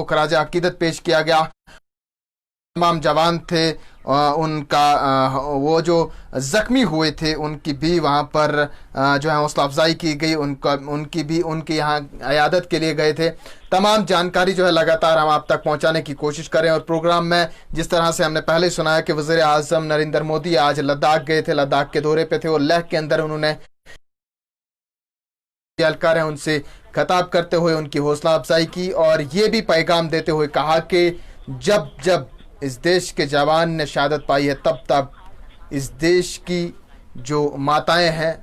को खराज अकीदत पेश किया गया। तमाम जवान थे, उनका वो जो जख्मी हुए थे उनकी भी वहाँ पर जो है हौसला अफजाई की गई, उनकी यहाँ अयादत के लिए गए थे। तमाम जानकारी जो है लगातार हम आप तक पहुँचाने की कोशिश करें। और प्रोग्राम में जिस तरह से हमने पहले सुनाया कि वज़ीर आज़म नरेंद्र मोदी आज लद्दाख गए थे, लद्दाख के दौरे पे थे और लेह के अंदर उन्होंने एहलकार है उनसे खिताब करते हुए उनकी हौसला अफजाई की और ये भी पैगाम देते हुए कहा कि जब जब इस देश के जवान ने शहादत पाई है तब तब इस देश की जो माताएं हैं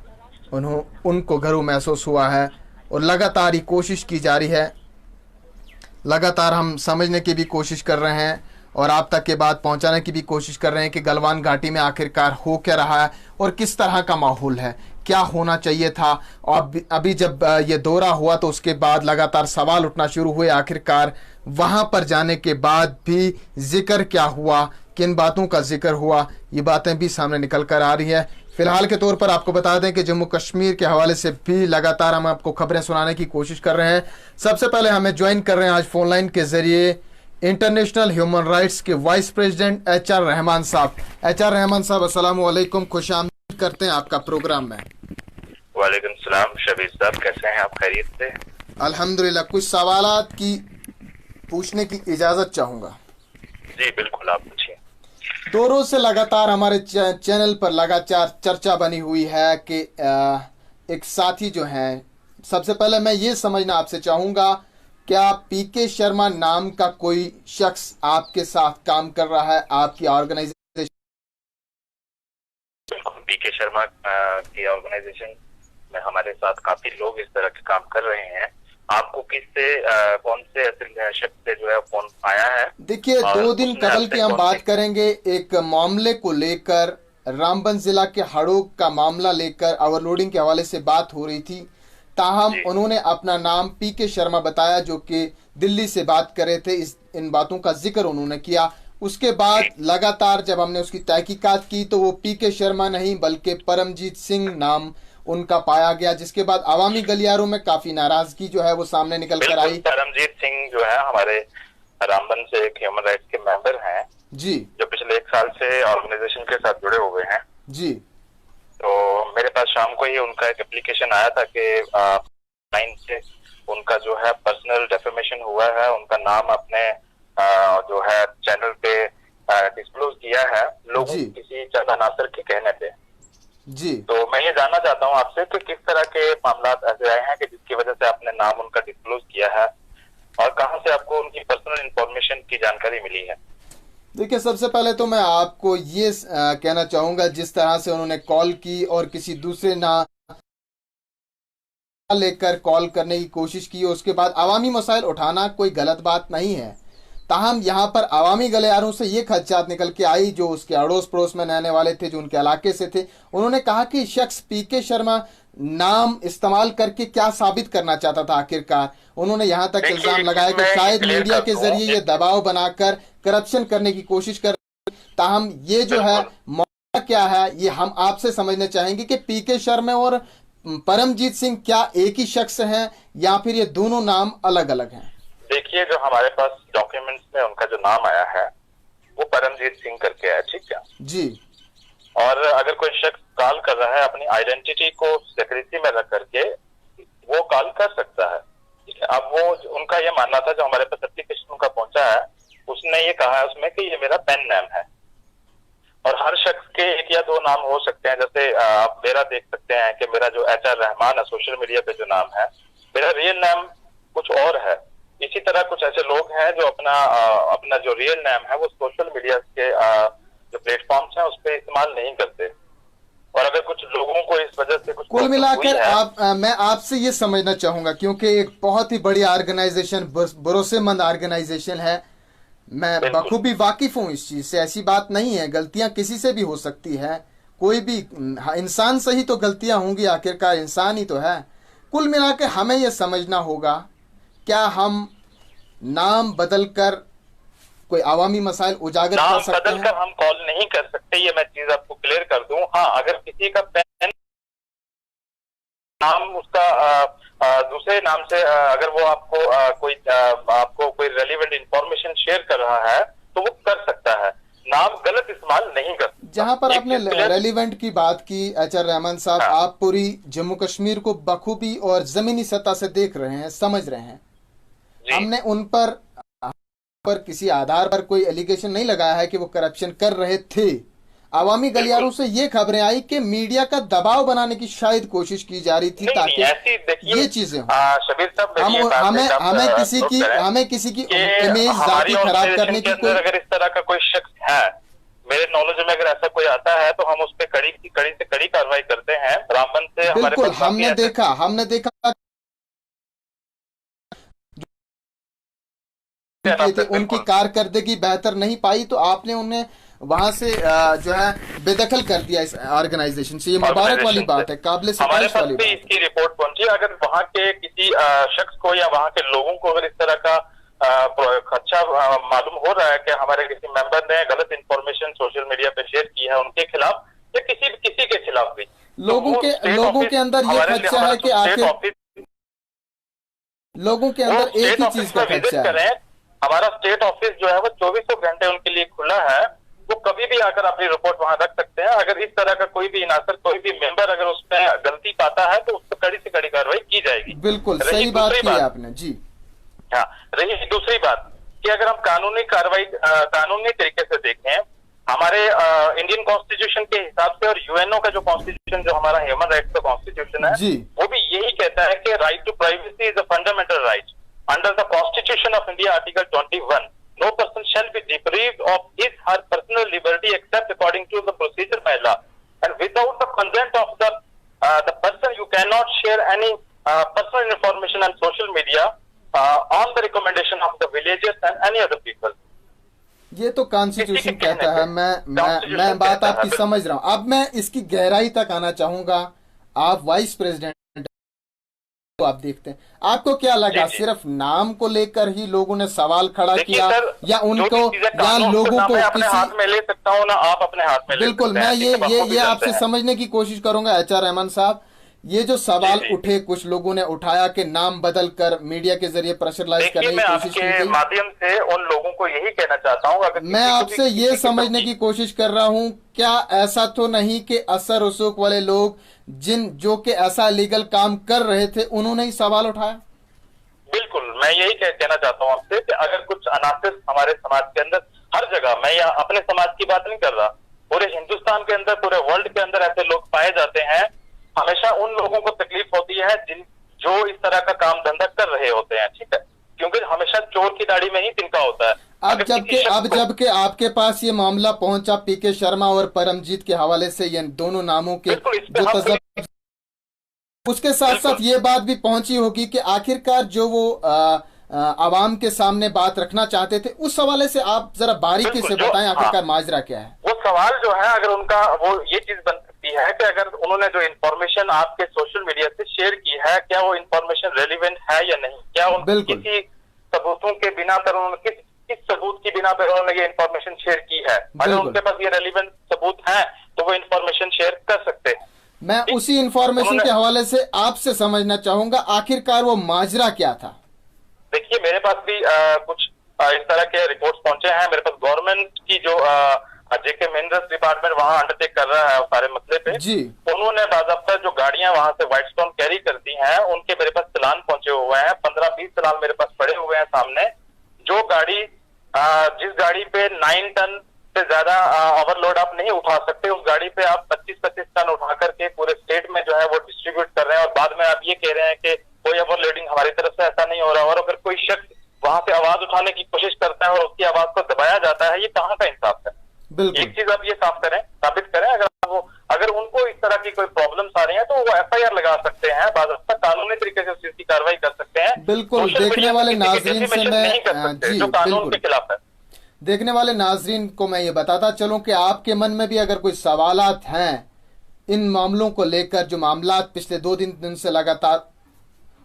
उनको गर्व महसूस हुआ है और लगातार ही कोशिश की जा रही है। लगातार हम समझने की भी कोशिश कर रहे हैं और आप तक के बात पहुंचाने की भी कोशिश कर रहे हैं कि गलवान घाटी में आखिरकार हो क्या रहा है और किस तरह का माहौल है, क्या होना चाहिए था। और अभी जब ये दौरा हुआ तो उसके बाद लगातार सवाल उठना शुरू हुए, आखिरकार वहां पर जाने के बाद भी जिक्र क्या हुआ, किन बातों का जिक्र हुआ, ये बातें भी सामने निकल कर आ रही है। फिलहाल के तौर पर आपको बता दें कि जम्मू कश्मीर के हवाले से भी लगातार हम आपको खबरें सुनाने की कोशिश कर रहे हैं। सबसे पहले हमें ज्वाइन कर रहे हैं आज फोन लाइन के जरिए इंटरनेशनल ह्यूमन राइट्स के वाइस प्रेसिडेंट HR रहमान साहब। HR रहमान साहब, अस्सलाम वालेकुम, खुशामदीद करते हैं आपका प्रोग्राम में। वालेकुम सलाम। शबीर साहब कैसे हैं आप, खैरियत से? अल्हम्दुलिल्लाह। कुछ सवालात की पूछने की इजाजत चाहूंगा। जी बिल्कुल, आप पूछिए। 2 रोज से लगातार हमारे चैनल पर लगातार चर्चा बनी हुई है कि एक साथी जो हैं, सबसे पहले मैं ये समझना आपसे चाहूंगा, क्या PK शर्मा नाम का कोई शख्स आपके साथ काम कर रहा है आपकी ऑर्गेनाइजेशन? बिल्कुल, PK शर्मा की ऑर्गेनाइजेशन में हमारे साथ काफी लोग इस तरह के काम कर रहे हैं। आपको किससे कौन से शख्स से जो है फोन आया है? देखिए, 2 दिन कबल की हम बात करेंगे। एक मामले को लेकर, रामबन जिला के हड़ोक का मामला लेकर ओवरलोडिंग के हवाले से बात हो रही थी। ताहम उन्होंने अपना नाम PK शर्मा बताया जो कि दिल्ली से बात कर रहे थे। इन बातों का जिक्र उन्होंने किया। उसके बाद लगातार जब हमने उसकी तहकीकात की तो वो PK शर्मा नहीं बल्कि परमजीत सिंह नाम उनका पाया गया, जिसके बाद अवामी गलियारों में काफी नाराजगी जो है वो सामने निकल कर आई। परमजीत सिंह जो है हमारे रामबन से एक ह्यूमन राइट्स के मेंबर हैं जी, जो पिछले 1 साल से ऑर्गेनाइजेशन के साथ जुड़े हुए हैं जी। तो मेरे पास शाम को ही उनका एक एप्लीकेशन आया था कि लाइन से उनका जो है पर्सनल डेफेमेशन हुआ है, उनका नाम अपने जो है चैनल पे डिस्क्लोज किया है लोगों किसी चंदा नासर के कहने पे जी। तो मैं ये जानना चाहता हूँ आपसे कि किस तरह के मामला ऐसे आए हैं कि जिसकी वजह से आपने नाम उनका डिस्क्लोज किया है और कहाँ से आपको उनकी पर्सनल इंफॉर्मेशन की जानकारी मिली है? देखिए, सबसे पहले तो मैं आपको ये कहना चाहूंगा, जिस तरह से उन्होंने कॉल की और किसी दूसरे ना लेकर कॉल करने की कोशिश की, उसके बाद अवामी मसाइल उठाना कोई गलत बात नहीं है। ताहम यहाँ पर अवामी गलियारों से ये खदशात निकल के आई जो उसके अड़ोस पड़ोस में रहने वाले थे, जो उनके इलाके से थे। उन्होंने कहा कि शख्स PK शर्मा नाम इस्तेमाल करके क्या साबित करना चाहता था आखिरकार। उन्होंने यहाँ तक इल्जाम लगाया कि शायद मीडिया के जरिए ये दबाव बनाकर करप्शन करने की कोशिश कर। ताहम ये जो है मौका क्या है ये हम आपसे समझना चाहेंगे कि PK शर्मा और परमजीत सिंह क्या एक ही शख्स हैं या फिर ये दोनों नाम अलग अलग हैं? देखिए, जो हमारे पास डॉक्यूमेंट्स में उनका जो नाम आया है वो परमजीत सिंह करके है, ठीक है जी। और अगर कोई शख्स कॉल कर रहा है अपनी आइडेंटिटी को सिक्योरिटी में रख करके वो कॉल कर सकता है, ठीक है। अब वो उनका ये मानना था, जो हमारे पास एप्लीकेशन उनका पहुंचा है उसने ये कहा है उसमें कि ये मेरा पेन नेम है और हर शख्स के 1 या 2 नाम हो सकते हैं। जैसे आप मेरा देख सकते हैं कि मेरा जो HR रहमान है सोशल मीडिया पे जो नाम है, मेरा रियल नाम कुछ और है। इसी तरह कुछ ऐसे लोग हैं जो अपना जो रियल नाम है वो सोशल मीडिया के जो प्लेटफॉर्म्स हैं उस पर इस्तेमाल नहीं करते और अगर कुछ लोगों को इस वजह से कुछ कुल मिलाकर मैं आपसे ये समझना चाहूंगा, क्योंकि एक बहुत ही बड़ी ऑर्गेनाइजेशन, भरोसेमंद ऑर्गेनाइजेशन है, मैं बखूबी वाकिफ हूँ इस चीज से। ऐसी बात नहीं है, गलतियां किसी से भी हो सकती है, कोई भी इंसान से ही तो गलतियां होंगी, आखिरकार इंसान ही तो है। कुल मिलाकर हमें यह समझना होगा, क्या हम नाम बदलकर कोई आवामी मसाइल उजागर कर सकते हैं? बदलकर हम कॉल नहीं कर सकते, ये मैं चीज आपको क्लियर कर दूं। हाँ, अगर किसी का पेन नाम उसका दूसरे नाम से अगर वो आपको कोई रेलिवेंट है तो वो कर सकता है, नाम गलत इस्तेमाल नहीं कर सकता। जहां पर आपने एक clear- रेलिवेंट की बात की एचआर रहमान साहब, हाँ। आप पूरी जम्मू कश्मीर को बखूबी और जमीनी सतह से देख रहे हैं, समझ रहे हैं। जी हमने उन पर किसी आधार पर कोई एलिगेशन नहीं लगाया है कि वो करप्शन कर रहे थे। अवामी गलियारों से ये खबरें आई कि मीडिया का दबाव बनाने की शायद कोशिश की जा रही थी नहीं, ताकि ऐसी देखिए ये चीजें हों। शबीर साहब हम देखिए, बात हमें एक आप, हमें किसी नोट की करें हमें किसी की कि इमेज हमारी जाति खराब ऑर्गेनाइजेशन करने के की कोई अंदर अगर इस तरह का कोई शख्स है, मेरे नॉलेज में अगर ऐसा कोई आता है तो हम उस पर कड़ी से कड़ी कार्रवाई करते हैं। रामबन से हमारे बिल्कुल पास काफी ऐसे- हमने देखा है ना, किए थे, उनकी बिल्कुल। कारकर्दगी बेहतर नहीं पाई तो आपने उन्हें वहां से जो है बेदखल कर दिया इस ऑर्गेनाइजेशन से। ये मुबारक वाली बात है, काबिल हमारे सिफारिश पास वाली भी बात है। इसकी रिपोर्ट पहुंची। अगर वहां के किसी शख्स को या वहां के लोगों को अगर इस तरह का अच्छा मालूम हो रहा है कि हमारे किसी मेंबर ने गलत इंफॉर्मेशन सोशल मीडिया पे शेयर की है उनके खिलाफ या किसी के खिलाफ भी, लोगों के अंदर ये खदशा है कि आखिर लोगों के अंदर एक ही चीज का खदशा है। हमारा स्टेट ऑफिस जो है वो 24 घंटे उनके लिए खुला है, वो कभी भी आकर अपनी रिपोर्ट वहां रख सकते हैं। अगर इस तरह का कोई भी इनासर, कोई भी मेंबर अगर उसमें गलती पाता है तो उस पर कड़ी से कड़ी कार्रवाई की जाएगी। बिल्कुल सही बात की आपने जी। हाँ, रही दूसरी बात कि अगर हम कानूनी कार्रवाई कानूनी तरीके से देखें, हमारे इंडियन कॉन्स्टिट्यूशन के हिसाब से और यूएनओ का जो कॉन्स्टिट्यूशन, जो हमारा ह्यूमन राइट्स का कॉन्स्टिट्यूशन है जी, वो भी यही कहता है कि right to privacy is a fundamental right under the constitution of India article 21। No person shall be deprived of his her personal liberty except according to the procedure by law and without the consent of the person you can not share any personal information on social media on the recommendation of the villagers and any other people. ये तो constitution कहता है। मैं बात आपकी समझ रहा हूं। अब मैं इसकी गहराई तक आना चाहूंगा। आप वाइस प्रेसिडेंट को आप देखते हैं, आपको क्या लगा? सिर्फ नाम को लेकर ही लोगों ने सवाल खड़ा किया या उनको या लोगों को अपने हाथ में ले सकता हूं ना, आप अपने हाथ में ले बिल्कुल मैं ये आपसे समझने की कोशिश करूंगा एचआर रहमान साहब। ये जो सवाल उठे, कुछ लोगों ने उठाया कि नाम बदल कर मीडिया के जरिए प्रेशराइज करने की कोशिश की गई। माध्यम से उन लोगों को यही कहना चाहता हूं, अगर मैं आपसे ये समझने की कोशिश कर रहा हूं, क्या ऐसा तो नहीं कि असर रसूख वाले लोग जो कि ऐसा लीगल काम कर रहे थे उन्होंने ही सवाल उठाया? बिल्कुल, मैं यही कहना चाहता हूं आपसे कि अगर कुछ अनासिर हमारे समाज के अंदर, हर जगह, मैं यहाँ अपने समाज की बात नहीं कर रहा, पूरे हिंदुस्तान के अंदर, पूरे वर्ल्ड के अंदर ऐसे लोग पाए जाते हैं, हमेशा उन लोगों को तकलीफ होती है जो इस तरह का काम धंधा कर रहे होते हैं, ठीक है, क्योंकि हमेशा चोर की दाढ़ी में ही तिनका होता है। अब जबकि आपके पास ये मामला पहुंचा पीके शर्मा और परमजीत के हवाले से, ये दोनों नामों के जो उसके साथ साथ ये बात भी पहुंची होगी कि आखिरकार जो वो आवाम के सामने बात रखना चाहते थे, उस हवाले से आप जरा बारीकी से बताएं आखिरकार माजरा क्या है। वो सवाल जो है, अगर उनका वो ये चीज बन सकती है कि अगर उन्होंने जो इन्फॉर्मेशन आपके सोशल मीडिया से शेयर की है, क्या वो इन्फॉर्मेशन रेलिवेंट है या नहीं, क्या किसी सबूतों के बिना पर उन्होंने किस सबूत की बिना पर उन्होंने ये इन्फॉर्मेशन शेयर की है। अगर उनके पास ये रेलिवेंट सबूत है तो वो इन्फॉर्मेशन शेयर कर सकते हैं। मैं उसी इन्फॉर्मेशन के हवाले से आपसे समझना चाहूंगा, आखिरकार वो माजरा क्या था? देखिए, मेरे पास भी कुछ इस तरह के रिपोर्ट्स पहुंचे हैं। मेरे पास गवर्नमेंट की जो जेके मिनरल्स डिपार्टमेंट वहां अंडरटेक कर रहा है सारे मसले पे जी, उन्होंने बाज़ाब्ता जो गाड़ियां वहां से व्हाइट स्टोन कैरी करती हैं, उनके मेरे पास चालान पहुंचे हुए हैं। 15-20 चालान मेरे पास पड़े हुए हैं सामने। जो गाड़ी जिस गाड़ी पे 9 टन से ज्यादा ओवरलोड आप नहीं उठा सकते, उस गाड़ी पे आप 25-25 टन उठा करके पूरे स्टेट में जो है वो डिस्ट्रीब्यूट कर रहे हैं, और बाद में आप ये कह रहे हैं कि कोई ओवरलोडिंग हमारी तरफ से ऐसा नहीं हो रहा। और अगर कोई शख्स वहां से आवाज उठाने की कोशिश करता है और उसकी आवाज को दबाया जाता है, ये कहाँ का इंसाफ है? एक चीज आप ये साबित करें। अगर उनको इस तरह की कोई प्रॉब्लम्स आ रही हैं तो वो एफआईआर लगा सकते हैं, बाज़ाब्ता कानूनी तरीके से उसकी कार्रवाई कर सकते हैं। बिल्कुल, देखने वाले नाजरीन से मैं जो कानून के खिलाफ है, देखने वाले नाजरीन को मैं ये बताता चलूं कि आपके मन में भी अगर कोई सवालात हैं इन मामलों को लेकर, जो मामलात पिछले 2 दिन से लगातार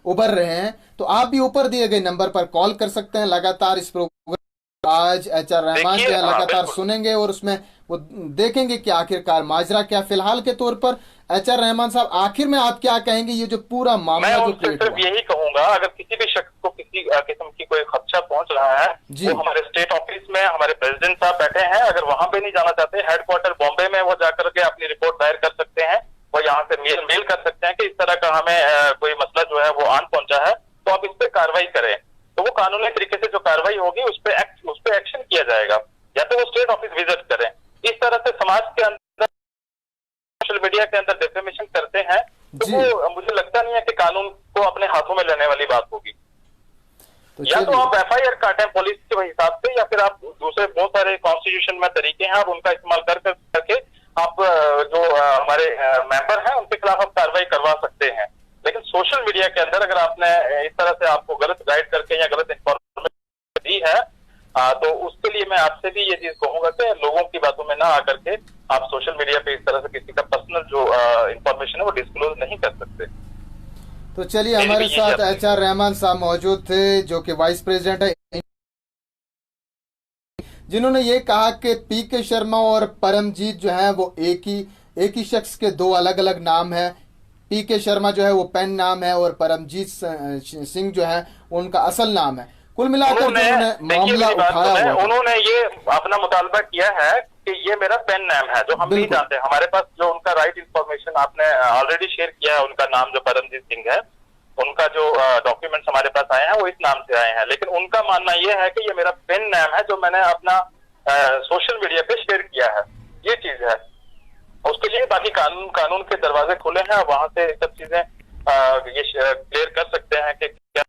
उभर रहे हैं, तो आप भी ऊपर दिए गए नंबर पर कॉल कर सकते हैं। लगातार इस प्रोग्राम आज एचआर रहमान के लगातार सुनेंगे और उसमें वो देखेंगे कि आखिरकार माजरा क्या। फिलहाल के तौर पर एचआर रहमान साहब, आखिर में आप क्या कहेंगे ये जो पूरा मैं मामला जो उनसे क्रिएट सिर्फ हुआ? यही कहूंगा, अगर किसी भी शख्स को किसी किस्म की कोई खदशा पहुंच रहा है, जी। वो हमारे स्टेट ऑफिस में हमारे प्रेसिडेंट साहब बैठे हैं, अगर वहां पे नहीं जाना चाहते, हेडक्वार्टर बॉम्बे में वो जाकर के अपनी रिपोर्ट दायर कर सकते हैं, वो यहाँ से मेल कर सकते हैं कि इस तरह का हमें कोई मसला जो है वो आन पहुंचा है, तो आप इस पे कार्रवाई करें। तो वो कानूनी तरीके से जो कार्रवाई होगी उस पे एक्शन किया जाएगा, या तो वो स्टेट ऑफिस विजिट करें। इस तरह से समाज के अंदर, सोशल मीडिया के अंदर डिफेमेशन करते हैं, तो वो मुझे लगता नहीं है कि कानून को अपने हाथों में लेने वाली बात होगी। तो या तो आप एफआईआर काटें पुलिस के हिसाब से, या फिर आप दूसरे बहुत सारे कॉन्स्टिट्यूशन में तरीके हैं, आप उनका इस्तेमाल करके आप जो हमारे मेंबर हैं उनके खिलाफ आप कार्रवाई करवा सकते हैं। लेकिन सोशल मीडिया के अंदर अगर आपने इस तरह से आपको गलत गाइड करके या गलत इंफॉर्मेशन दी है, तो उसके लिए मैं आपसे भी ये चीज कहूंगा कि लोगों की बातों में ना आकर के आप सोशल मीडिया पे इस तरह से किसी का पर्सनल जो इंफॉर्मेशन है वो डिस्क्लोज नहीं कर सकते। तो चलिए, हमारे साथ एचआर रहमान साहब मौजूद थे, जो कि वाइस प्रेसिडेंट है, जिन्होंने ये कहा कि पीके शर्मा और परमजीत जो है वो एक ही शख्स के दो अलग अलग नाम है। पीके शर्मा जो है वो पेन नाम है और परमजीत सिंह जो है उनका असल नाम है। कुल मिलाकर उन्होंने मामला उठाया, उन्होंने ये अपना मुतालबा किया है कि ये मेरा पेन नाम है, जो हम नहीं जानते। हमारे पास जो उनका राइट इंफॉर्मेशन आपने ऑलरेडी शेयर किया है, उनका नाम जो परमजीत सिंह है, उनका जो डॉक्यूमेंट्स हमारे पास आए हैं वो इस नाम से आए हैं, लेकिन उनका मानना ये है कि ये मेरा पेन नाम है जो मैंने अपना सोशल मीडिया पे शेयर किया है। ये चीज है, उसके लिए बाकी कानून के दरवाजे खुले हैं, वहां से सब चीजें ये क्लियर कर सकते हैं कि क्या।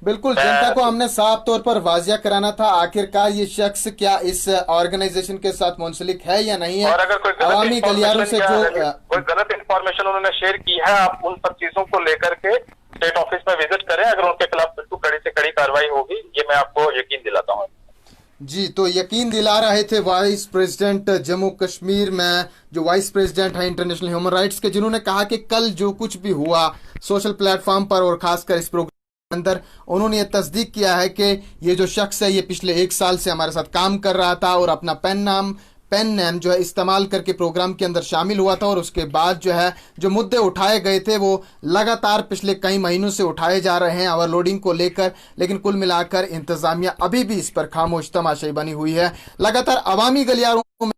बिल्कुल, जनता को हमने साफ तौर पर वाजिया कराना था आखिरकार ये शख्स क्या इस ऑर्गेनाइजेशन के साथ मुंसलिक है या नहीं है। और अगर कोई अवामी गलियारों से जो कोई गलत इंफॉर्मेशन उन्होंने शेयर की है, आप उन सब चीजों को लेकर के स्टेट ऑफिस में विजिट करें, अगर उनके खिलाफ बिल्कुल कड़ी से कड़ी कार्रवाई होगी, ये मैं आपको यकीन दिलाता हूँ। जी, तो यकीन दिला रहे थे वाइस प्रेसिडेंट जम्मू कश्मीर में, जो वाइस प्रेसिडेंट है इंटरनेशनल ह्यूमन राइट्स के, जिन्होंने कहा कि कल जो कुछ भी हुआ सोशल प्लेटफॉर्म पर और खासकर इस प्रोग्राम के अंदर, उन्होंने ये तस्दीक किया है कि ये जो शख्स है ये पिछले 1 साल से हमारे साथ काम कर रहा था और अपना पेन नेम जो है इस्तेमाल करके प्रोग्राम के अंदर शामिल हुआ था। और उसके बाद जो है जो मुद्दे उठाए गए थे वो लगातार पिछले कई महीनों से उठाए जा रहे हैं ओवरलोडिंग को लेकर, लेकिन कुल मिलाकर इंतजामिया अभी भी इस पर खामोश तमाशाई बनी हुई है। लगातार अवामी गलियारों में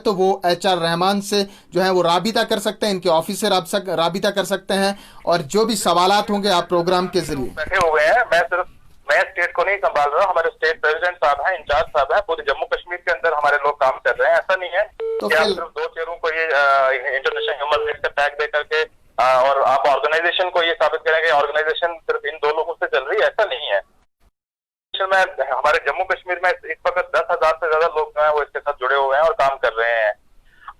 तो वो एचआर रहमान से जो है वो राबिता कर सकते हैं, इनके ऑफिस से राबिता कर सकते हैं, और जो भी सवालात होंगे आप प्रोग्राम के जरिए। बैठे हुए हैं, मैं स्टेट को नहीं संभाल रहा, हमारे स्टेट प्रेसिडेंट साहब हैं, इंचार्ज साहब हैं, पूरे जम्मू कश्मीर के अंदर हमारे लोग काम कर रहे हैं। ऐसा नहीं है तो कि आप सिर्फ 2 चेयरों को ये इंटरनेशनल ह्यूमन राइट्स का टैग दे करके और आप ऑर्गेनाइजेशन को ये साबित करेंगे ऑर्गेनाइजेशन सिर्फ इन 2 लोगों से चल रही है, ऐसा नहीं है। हमारे जम्मू कश्मीर में इस वक्त 10,000 से ज्यादा लोग जो है वो इसके साथ जुड़े हुए हैं और काम कर रहे हैं।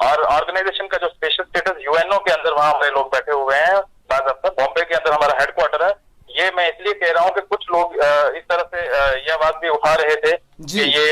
और ऑर्गेनाइजेशन का जो स्पेशल स्टेटस यूएनओ के अंदर वहां हमारे लोग बैठे हुए हैं, बॉम्बे के अंदर हमारा हेडक्वार्टर है। ये मैं इसलिए कह रहा हूँ कि कुछ लोग इस तरह से यह बात भी उठा रहे थे कि ये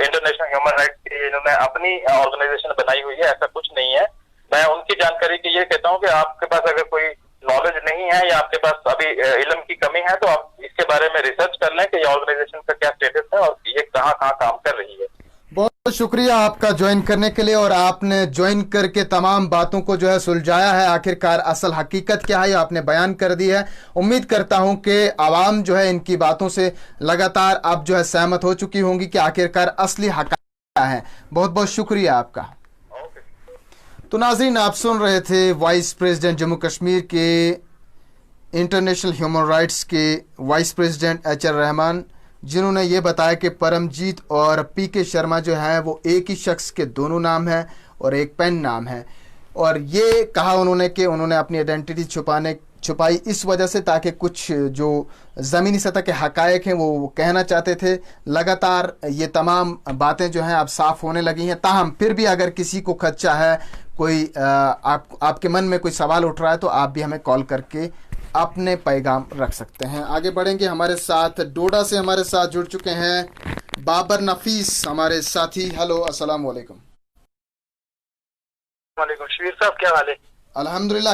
इंटरनेशनल ह्यूमन राइट्स की इन्होंने अपनी ऑर्गेनाइजेशन बनाई हुई है, ऐसा कुछ नहीं है। मैं उनकी जानकारी के लिए कहता हूँ कि आपके पास अगर कोई नॉलेज नहीं है या आपके पास अभी इल्म की कमी है, तो आप इसके बारे में रिसर्च कर लें कि ये ऑर्गेनाइजेशन का क्या स्टेटस है और ये कहाँ काम कर रही है। बहुत शुक्रिया आपका ज्वाइन करने के लिए, और आपने ज्वाइन करके तमाम बातों को जो है सुलझाया है। आखिरकार असल हकीकत क्या है आपने बयान कर दी है। उम्मीद करता हूं कि आवाम जो है इनकी बातों से लगातार अब जो है सहमत हो चुकी होंगी कि आखिरकार असली हकीकत क्या है। बहुत बहुत शुक्रिया आपका। तो नाज़रीन, आप सुन रहे थे वाइस प्रेसिडेंट जम्मू कश्मीर के इंटरनेशनल ह्यूमन राइट्स के वाइस प्रेसिडेंट एचआर रहमान, जिन्होंने ये बताया कि परमजीत और पीके शर्मा जो है वो एक ही शख्स के दोनों नाम है और एक पेन नाम है। और ये कहा उन्होंने कि उन्होंने अपनी आइडेंटिटी छुपाई इस वजह से ताकि कुछ जो ज़मीनी सतह के हकायक हैं वो कहना चाहते थे। लगातार ये तमाम बातें जो हैं अब साफ़ होने लगी हैं। ताहम फिर भी अगर किसी को खदशा है, कोई आपके मन में कोई सवाल उठ रहा है, तो आप भी हमें कॉल करके अपने पैगाम रख सकते हैं। आगे बढ़ेंगे। हमारे साथ डोडा से हमारे साथ जुड़ चुके हैं बाबर नफीस हमारे साथी। हेलो, अस्सलाम वालेकुम। वालेकुम। शबीर साहब, क्या हाल है? अल्हम्दुलिल्लाह।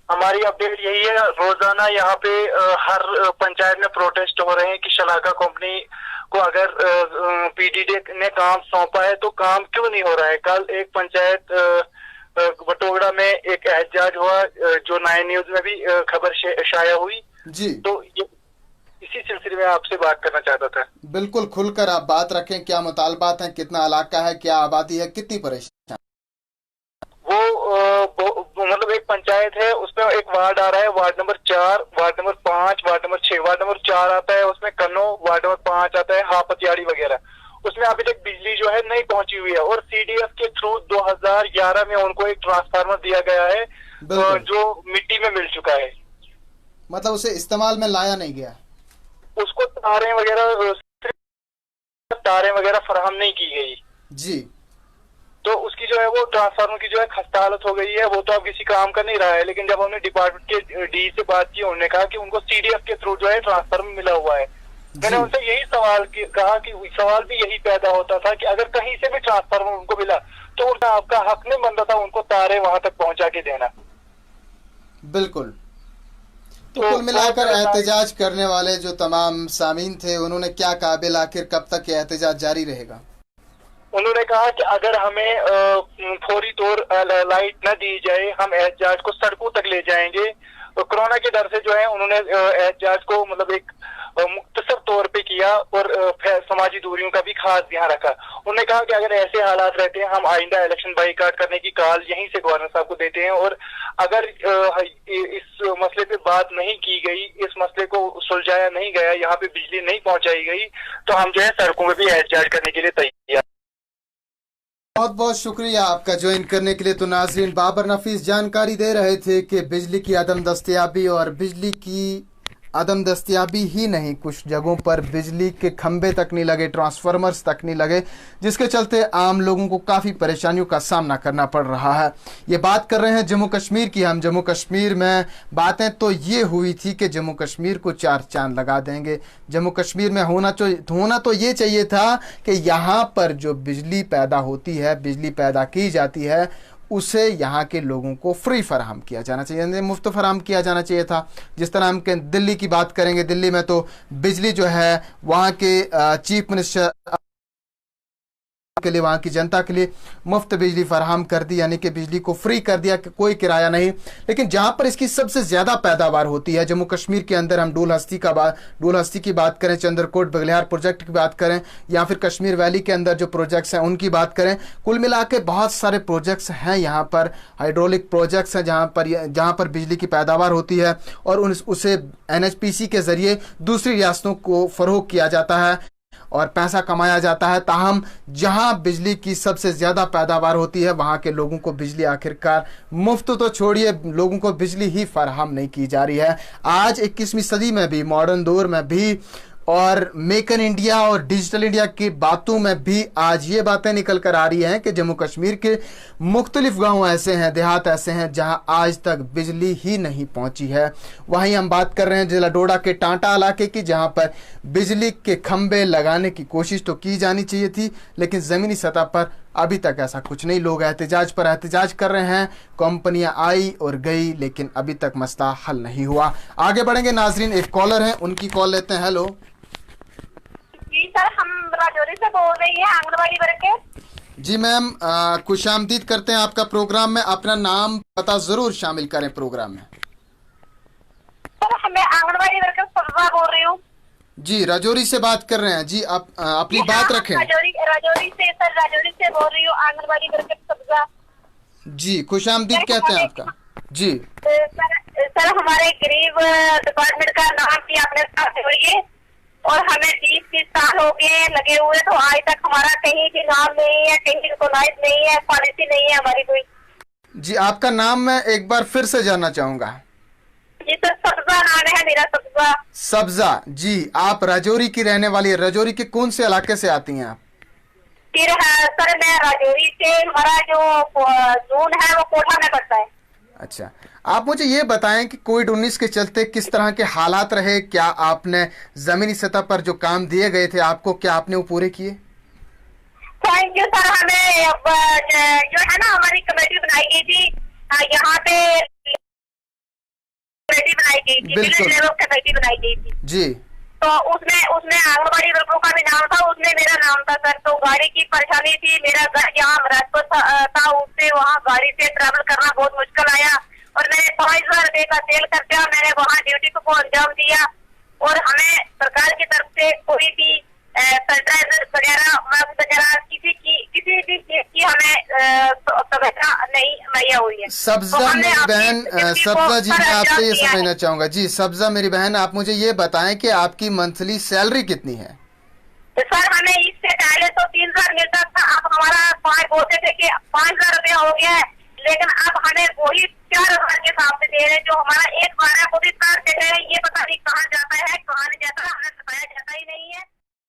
हमारी अपडेट यही है, रोजाना यहाँ पे हर पंचायत में प्रोटेस्ट हो रहे हैं कि शलाका कंपनी को अगर पीडीडी ने काम सौंपा है तो काम क्यों नहीं हो रहा है? कल एक पंचायत बटोगड़ा में एक एहतजाज हुआ जो 9 न्यूज में भी खबर शाया हुई जी। तो इसी सिलसिले में आपसे बात करना चाहता था। बिल्कुल खुलकर आप बात रखें, क्या मुतालबात हैं, कितना इलाका है, क्या आबादी है, कितनी परेशानी? वो मतलब एक पंचायत है, उसमें एक वार्ड आ रहा है, ward number 4, ward number 5, ward number 6। Ward number 4 आता है उसमें कन्नो, वार्ड नंबर 5 आता है हापतियाड़ी वगैरह। उसमें अभी तक बिजली जो है नहीं पहुंची हुई है और सीडीएफ के थ्रू 2011 में उनको एक ट्रांसफार्मर दिया गया है जो मिट्टी में मिल चुका है, मतलब उसे इस्तेमाल में लाया नहीं गया, उसको तारें वगैरह फराहम नहीं की गई जी। तो उसकी जो है वो ट्रांसफार्मर की जो है खस्ता हालत हो गई है, वो तो अब किसी काम का नहीं रहा है। लेकिन जब हमने डिपार्टमेंट के डी से बात की, उन्होंने कहा कि उनको सीडीएफ के थ्रू जो है ट्रांसफार्मर मिला हुआ है। मैंने उनसे यही कहा कि सवाल भी यही पैदा होता था कि अगर कहीं से भी ट्रांसफार्मर उनको मिला तो उनका आपका हक नहीं बनता था उनको तारे वहां तक पहुंचा के देना। बिल्कुल। तो कुल मिलाकर एहतजाज करने वाले जो तमाम सामीन थे उन्होंने क्या कहा? बिल आखिर कब तक ये एहतजाज जारी रहेगा? उन्होंने कहा कि अगर हमें फौरी तौर लाइट न दी जाए हम एहतजाज को सड़कों तक ले जाएंगे। तो कोरोना के डर से जो है उन्होंने एहतजाज को मतलब एक मुख्तसर तौर पे किया और समाजी दूरियों का भी खास ध्यान रखा। उन्होंने कहा कि अगर ऐसे हालात रहते हैं हम आइंदा इलेक्शन बाईकाट करने की कॉल यहीं से गवर्नर साहब को देते हैं और अगर इस मसले पे बात नहीं की गई, इस मसले को सुलझाया नहीं गया, यहाँ पे बिजली नहीं पहुंचाई गई तो हम जो है सड़कों में भी एहतजाज करने के लिए तैयार। बहुत बहुत शुक्रिया आपका ज्वाइन करने के लिए। तो नाज़रीन, बाबर नफीस जानकारी दे रहे थे कि बिजली की अदम दस्तयाबी और बिजली की अदम दस्तयाबी ही नहीं, कुछ जगहों पर बिजली के खंभे तक नहीं लगे, ट्रांसफार्मर्स तक नहीं लगे, जिसके चलते आम लोगों को काफ़ी परेशानियों का सामना करना पड़ रहा है। ये बात कर रहे हैं जम्मू कश्मीर की। हम जम्मू कश्मीर में बातें तो ये हुई थी कि जम्मू कश्मीर को 4 चांद लगा देंगे। जम्मू कश्मीर में होना तो ये चाहिए था कि यहाँ पर जो बिजली पैदा होती है, बिजली पैदा की जाती है, उसे यहाँ के लोगों को फ्री फराहम किया जाना चाहिए, मुफ्त फराहम किया जाना चाहिए था। जिस तरह हम दिल्ली की बात करेंगे, दिल्ली में तो बिजली जो है वहाँ के चीफ मिनिस्टर के लिए, वहाँ की जनता के लिए मुफ्त बिजली फराहम कर दी, यानी कि बिजली को फ्री कर दिया कि कोई किराया नहीं। लेकिन जहाँ पर इसकी सबसे ज़्यादा पैदावार होती है जम्मू कश्मीर के अंदर, हम डूल हस्ती की बात करें, चंद्रकोट बगलिहार प्रोजेक्ट की बात करें या फिर कश्मीर वैली के अंदर जो प्रोजेक्ट्स हैं उनकी बात करें, कुल मिला के बहुत सारे प्रोजेक्ट्स हैं यहाँ पर, हाइड्रोलिक प्रोजेक्ट्स हैं जहाँ पर बिजली की पैदावार होती है और उसे NHPC के ज़रिए दूसरी रियासतों को फ़रोग़ किया जाता है और पैसा कमाया जाता है। ताहम जहां बिजली की सबसे ज़्यादा पैदावार होती है वहां के लोगों को बिजली आखिरकार मुफ्त तो छोड़िए, लोगों को बिजली ही फराहम नहीं की जा रही है। आज 21वीं सदी में भी, मॉडर्न दौर में भी और मेक इन इंडिया और डिजिटल इंडिया की बातों में भी आज ये बातें निकल कर आ रही हैं कि जम्मू कश्मीर के मुख्तलिफ गांव ऐसे हैं, देहात ऐसे हैं जहां आज तक बिजली ही नहीं पहुंची है। वहीं हम बात कर रहे हैं जिला डोडा के टांटा इलाके की, जहां पर बिजली के खंभे लगाने की कोशिश तो की जानी चाहिए थी, लेकिन ज़मीनी सतह पर अभी तक ऐसा कुछ नहीं। लोग एहतजाज पर एहतजाज कर रहे हैं, कंपनियां आई और गई, लेकिन अभी तक मसला हल नहीं हुआ। आगे बढ़ेंगे नाजरीन, एक कॉलर हैं, उनकी कॉल लेते हैं। हेलो जी सर, हम राजौरी से बोल रही हैं, आंगनबाड़ी वर्कर। जी मैम, खुशामदीद करते हैं आपका प्रोग्राम में। अपना नाम पता जरूर शामिल करें प्रोग्राम में। सर मैं आंगनबाड़ी वर्कर सब्जा बोल रही हूँ। जी, राजौरी से बात कर रहे हैं। जी, आप अपनी बात रखें। राजौरी से सर, राजौरी से बोल रही हूँ, आंगनबाड़ी वर्कर सब्जा। जी, खुशामदीद कहते हैं आपका। जी सर हमारे गरीब डिपार्टमेंट का नाम भी आपने साथ जोड़िए और हमें 20-30 साल हो गए लगे हुए, तो आज तक हमारा कहीं भी नाम नहीं है, कहीं रिकॉग्नाइज नहीं है, पॉलिसी नहीं है हमारी कोई। जी, आपका नाम मैं एक बार फिर से जानना चाहूंगा। जी सर, सब्जा नाम है मेरा, सब्जा। सब्जा जी, आप राजौरी की रहने वाली है। राजौरी के कौन से इलाके से आती हैं आप? फिर सर मैं राजौरी से, हमारा जो जोन है वो कोठा में पड़ता है। अच्छा, आप मुझे ये बताएं कि कोविड-19 के चलते किस तरह के हालात रहे, क्या आपने जमीनी सतह पर जो काम दिए गए थे आपको, क्या आपने वो पूरे किए? Thank you sir. हमें अब जो है ना हमारी कमेटी बनाई गई थी, यहाँ पे कमेटी बनाई गई थी, विलेज लेवल कमेटी बनाई गई थी जी। तो उसमें आंगनबाड़ी वर्करों का भी नाम था, उसमें मेरा नाम था सर। तो गाड़ी की परेशानी थी, मेरा घर यहाँ राजपुर था, उससे वहाँ गाड़ी से ट्रैवल करना बहुत मुश्किल आया और मैंने 5000 रुपए का सेल करके मैंने वहाँ ड्यूटी को अंजाम दिया। और हमें सरकार की तरफ से कोई भी सैनिटाइजर वगैरह मास्क वगैरह किसी भी चीज की हमें सुविधा नहीं मुहैया हुई है। सब्जा तो मेरी बहन, सब्जा जी मैं आपसे ये समझना चाहूंगा जी। सब्जा मेरी बहन, आप मुझे ये बताएं कि आपकी मंथली सैलरी कितनी है? सर हमें इससे पहले तो 3000 मिलता था, अब हमारा 5 बोलते थे कि 5000 रुपया हो गया है, लेकिन अब हमें वही 4000 के हिसाब से दे रहे हैं, जो हमारा एक बारह को भी कर दे रहे हैं। ये पता नहीं कहाँ जाता है कहाँ नहीं जाता।